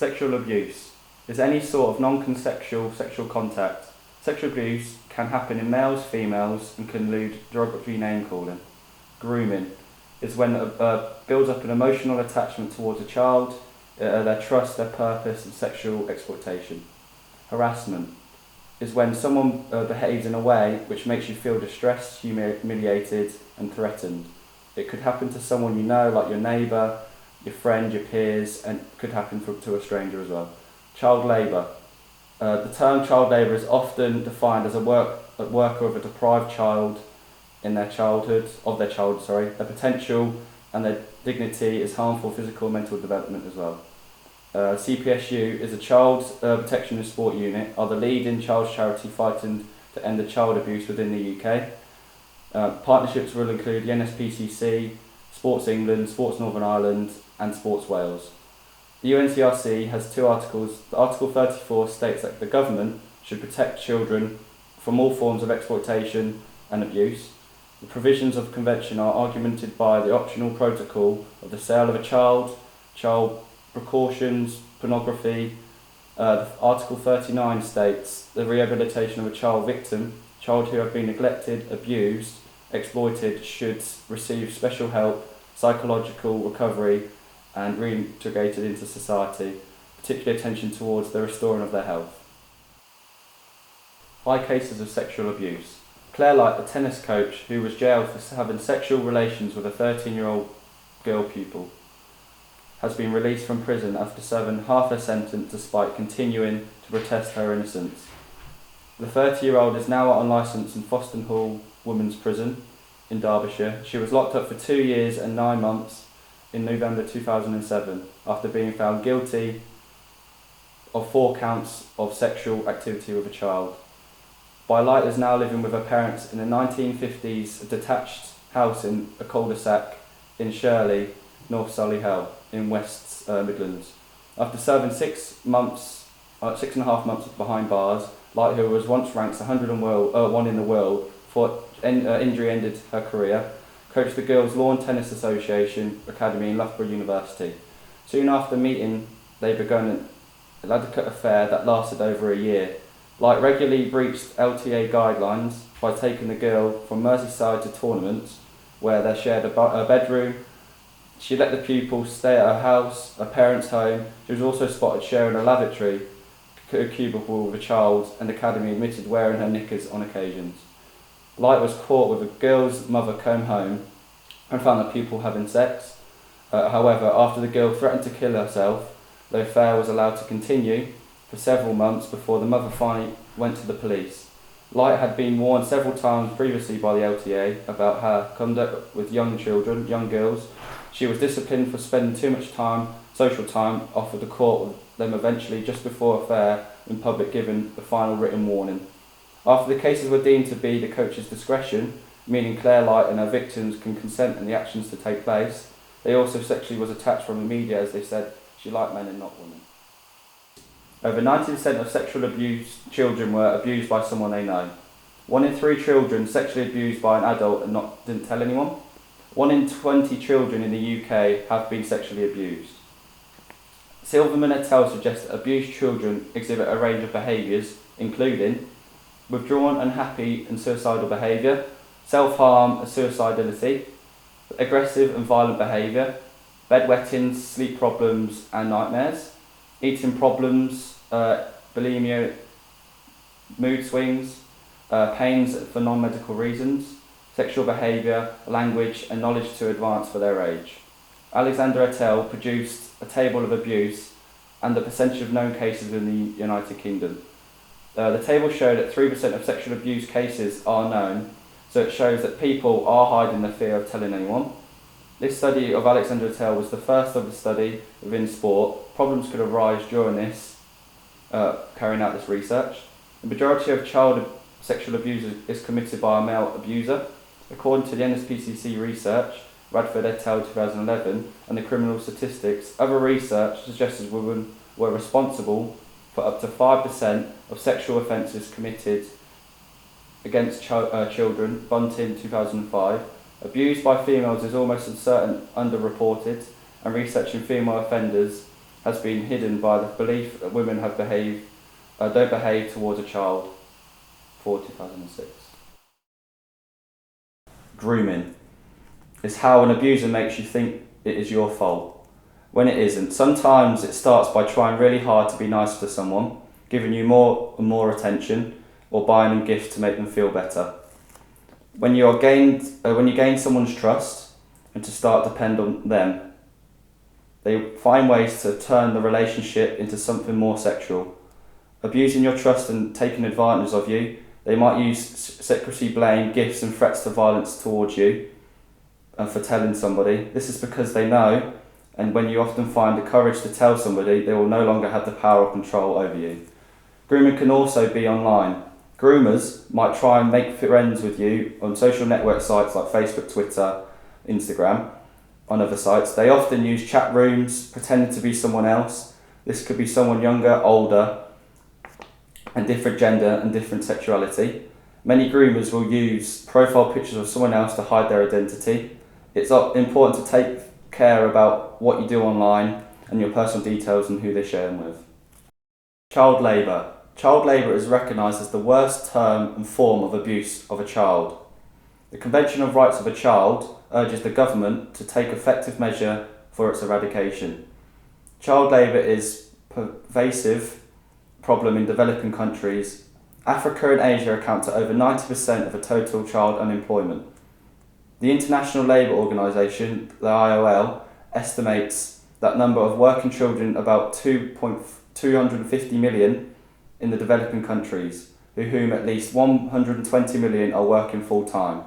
Sexual abuse is any sort of non-consensual sexual contact. Sexual abuse can happen in males, females, and can include derogatory name-calling. Grooming is when it builds up an emotional attachment towards a child, their trust, their purpose, and sexual exploitation. Harassment is when someone behaves in a way which makes you feel distressed, humiliated, and threatened. It could happen to someone you know, like your neighbour, your friend, your peers, and could happen to a stranger as well. Child labour. The term child labour is often defined as a worker of a deprived child in their childhood, their potential and their dignity is harmful physical and mental development as well. CPSU is a child protection and sport unit, are the leading child's charity fighting to end the child abuse within the UK. Partnerships will include the NSPCC, Sports England, Sports Northern Ireland and Sports Wales. The UNCRC has two articles. Article 34 states that the government should protect children from all forms of exploitation and abuse. The provisions of the convention are augmented by the optional protocol of the sale of a child precautions, pornography. Article 39 states the rehabilitation of a child victim, child who have been neglected, abused, exploited should receive special help, psychological recovery and reintegrated into society, particular attention towards the restoring of their health. High cases of sexual abuse. Claire Light, the tennis coach who was jailed for having sexual relations with a 13-year-old girl pupil, has been released from prison after serving half her sentence despite continuing to protest her innocence. The 30-year-old is now on licence in Foston Hall Women's Prison in Derbyshire. She was locked up for 2 years and 9 months in November 2007 after being found guilty of 4 counts of sexual activity with a child. Light is now living with her parents in a 1950s detached house in a cul-de-sac in Shirley, North Solihull in West Midlands. After serving 6.5 months behind bars, Light, who was once ranked 101 in the world before injury ended her career, coached the Girls Lawn Tennis Association Academy in Loughborough University. Soon after meeting, they began an advocate affair that lasted over a year. Light regularly breached LTA guidelines by taking the girl from Merseyside to tournaments where they shared a bedroom. She let the pupil stay at her house, her parents' home. She was also spotted sharing a lavatory, a cubicle with a child, and the academy admitted wearing her knickers on occasions. Light was caught with a girl's mother come home and found the pupil having sex. However, after the girl threatened to kill herself, the affair was allowed to continue for several months before the mother finally went to the police. Light had been warned several times previously by the LTA about her conduct with young girls. She was disciplined for spending too much social time, offered the court with them eventually just before affair in public given the final written warning. After the cases were deemed to be the coach's discretion, meaning Claire Light and her victims can consent in the actions to take place, they also sexually was attacked from the media as they said she liked men and not women. Over 90% of sexual abused children were abused by someone they know. 1 in 3 children sexually abused by an adult and didn't tell anyone. 1 in 20 children in the UK have been sexually abused. Silverman et al. Suggests that abused children exhibit a range of behaviours, including withdrawn, unhappy and suicidal behaviour, self-harm and suicidality, aggressive and violent behaviour, bedwettings, sleep problems and nightmares, eating problems, bulimia, mood swings, pains for non-medical reasons, sexual behaviour, language and knowledge too advanced for their age. Alexander et al. Produced a table of abuse and the percentage of known cases in the United Kingdom. The table showed that 3% of sexual abuse cases are known, so it shows that people are hiding the fear of telling anyone. This study of Alexander et al. Was the first of the study within sport. Problems could arise during this, carrying out this research. The majority of child sexual abuse is committed by a male abuser. According to the NSPCC research, Radford et al. 2011, and the criminal statistics, other research suggests women were responsible for up to 5% of sexual offences committed against children, Bunting 2005. Abuse by females is almost certain underreported, and research in female offenders has been hidden by the belief that women don't behave towards a child, for 2006. Grooming is how an abuser makes you think it is your fault, when it isn't. Sometimes it starts by trying really hard to be nice to someone, giving you more and more attention, or buying them gifts to make them feel better. When you gain someone's trust and to start to depend on them, they find ways to turn the relationship into something more sexual. Abusing your trust and taking advantage of you, they might use secrecy, blame, gifts and threats to violence towards you for telling somebody. This is because they know, and when you often find the courage to tell somebody, they will no longer have the power or control over you. Grooming can also be online. Groomers might try and make friends with you on social network sites like Facebook, Twitter, Instagram, on other sites. They often use chat rooms, pretending to be someone else. This could be someone younger, older, and different gender and different sexuality. Many groomers will use profile pictures of someone else to hide their identity. It's important to take care about what you do online and your personal details and who they share them with. Child labour. Child labour is recognised as the worst term and form of abuse of a child. The Convention of Rights of a Child urges the government to take effective measure for its eradication. Child labour is a pervasive problem in developing countries. Africa and Asia account to over 90% of the total child unemployment. The International Labour Organization, the ILO, estimates that number of working children about 250 million in the developing countries, whom at least 120 million are working full-time.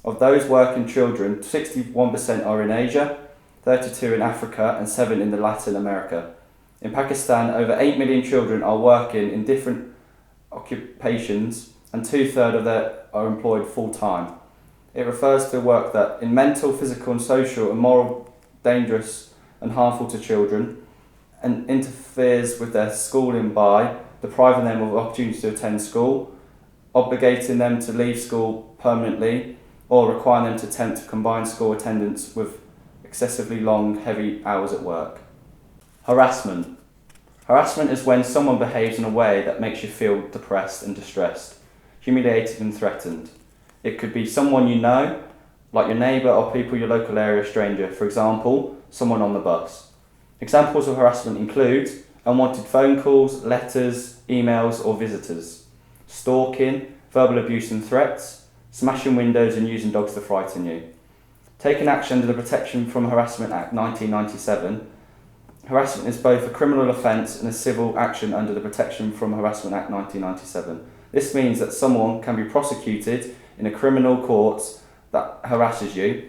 Of those working children, 61% are in Asia, 32% in Africa and 7% in Latin America. In Pakistan, over 8 million children are working in different occupations and 2/3 of them are employed full-time. It refers to work that in mental, physical and social and moral dangerous and harmful to children and interferes with their schooling by depriving them of opportunities to attend school, obligating them to leave school permanently, or requiring them to attempt to combine school attendance with excessively long, heavy hours at work. Harassment. Harassment is when someone behaves in a way that makes you feel depressed and distressed, humiliated and threatened. It could be someone you know, like your neighbour or people in your local area, stranger, for example, someone on the bus. Examples of harassment include unwanted phone calls, letters, emails or visitors, stalking, verbal abuse and threats, smashing windows and using dogs to frighten you. Taking action under the Protection from Harassment Act 1997, harassment is both a criminal offence and a civil action under the Protection from Harassment Act 1997. This means that someone can be prosecuted in a criminal court that harasses you.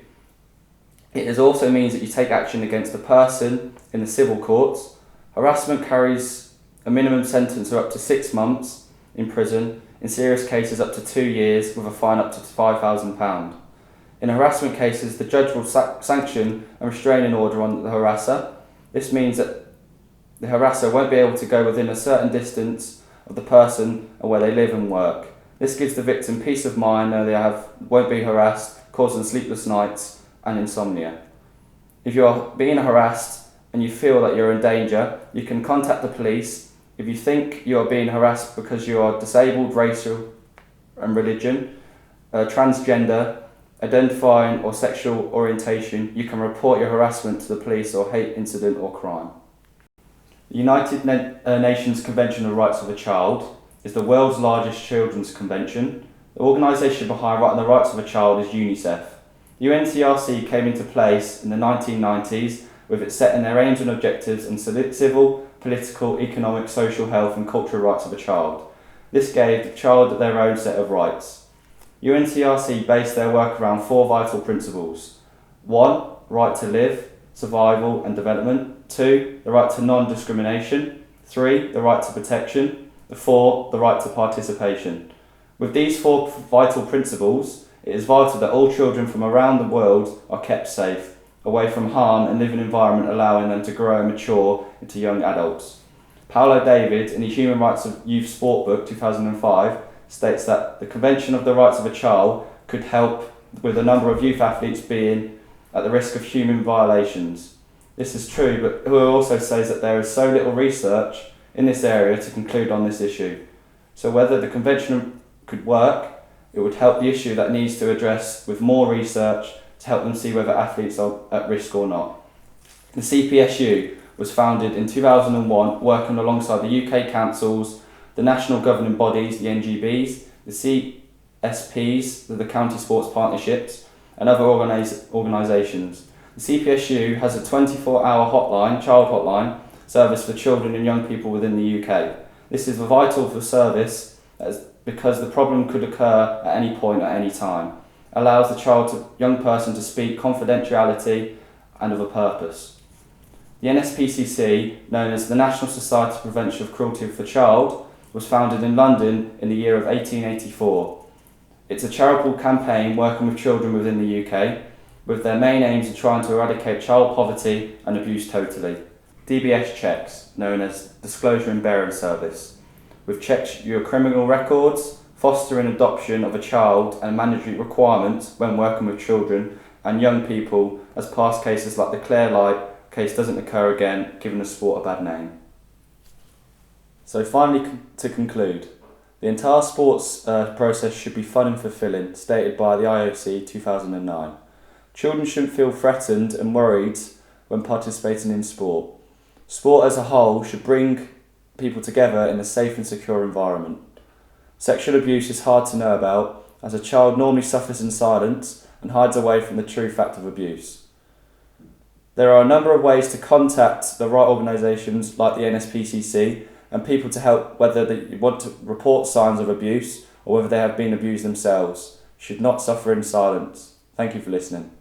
It also means that you take action against a person in the civil courts. Harassment carries a minimum sentence of up to 6 months in prison, in serious cases up to 2 years with a fine up to £5,000. In harassment cases, the judge will sanction a restraining order on the harasser. This means that the harasser won't be able to go within a certain distance of the person and where they live and work. This gives the victim peace of mind that they won't be harassed, causing sleepless nights and insomnia. If you're being harassed and you feel that you're in danger, you can contact the police. If you think you are being harassed because you are disabled, racial and religion, transgender, identifying or sexual orientation, you can report your harassment to the police or hate incident or crime. The United Nations Convention on the Rights of the Child is the world's largest children's convention. The organisation behind the rights of a child is UNICEF. The UNCRC came into place in the 1990s with it setting their aims and objectives in civil, political, economic, social, health and cultural rights of a child. This gave the child their own set of rights. UNCRC based their work around 4 vital principles. 1. Right to live, survival and development. 2. The right to non-discrimination. 3. The right to protection. 4. The right to participation. With these 4 vital principles, it is vital that all children from around the world are kept safe, away from harm and live in an environment allowing them to grow and mature into young adults. Paolo David, in the Human Rights of Youth Sport book 2005, states that the Convention of the Rights of a Child could help with a number of youth athletes being at the risk of human violations. This is true, but Hua also says that there is so little research in this area to conclude on this issue. So whether the convention could work, it would help the issue that needs to address with more research to help them see whether athletes are at risk or not. The CPSU was founded in 2001, working alongside the UK councils, the national governing bodies, the NGBs, the CSPs, the County Sports Partnerships, and other organisations. The CPSU has a 24-hour hotline, child hotline, service for children and young people within the UK. This is vital for service because the problem could occur at any point at any time. It allows the young person to speak confidentiality and of a purpose. The NSPCC, known as the National Society for Prevention of Cruelty for Child, was founded in London in the year of 1884. It's a charitable campaign working with children within the UK, with their main aims in trying to eradicate child poverty and abuse totally. DBS checks, known as Disclosure and Bearing Service, which checks your criminal records, fostering adoption of a child and mandatory requirements when working with children and young people, as past cases like the Clare Light case doesn't occur again, giving the sport a bad name. So finally, to conclude, the entire sports process should be fun and fulfilling, stated by the IOC 2009. Children shouldn't feel threatened and worried when participating in sport. Sport as a whole should bring people together in a safe and secure environment. Sexual abuse is hard to know about, as a child normally suffers in silence and hides away from the true fact of abuse. There are a number of ways to contact the right organisations like the NSPCC and people to help, whether they want to report signs of abuse or whether they have been abused themselves. Should not suffer in silence. Thank you for listening.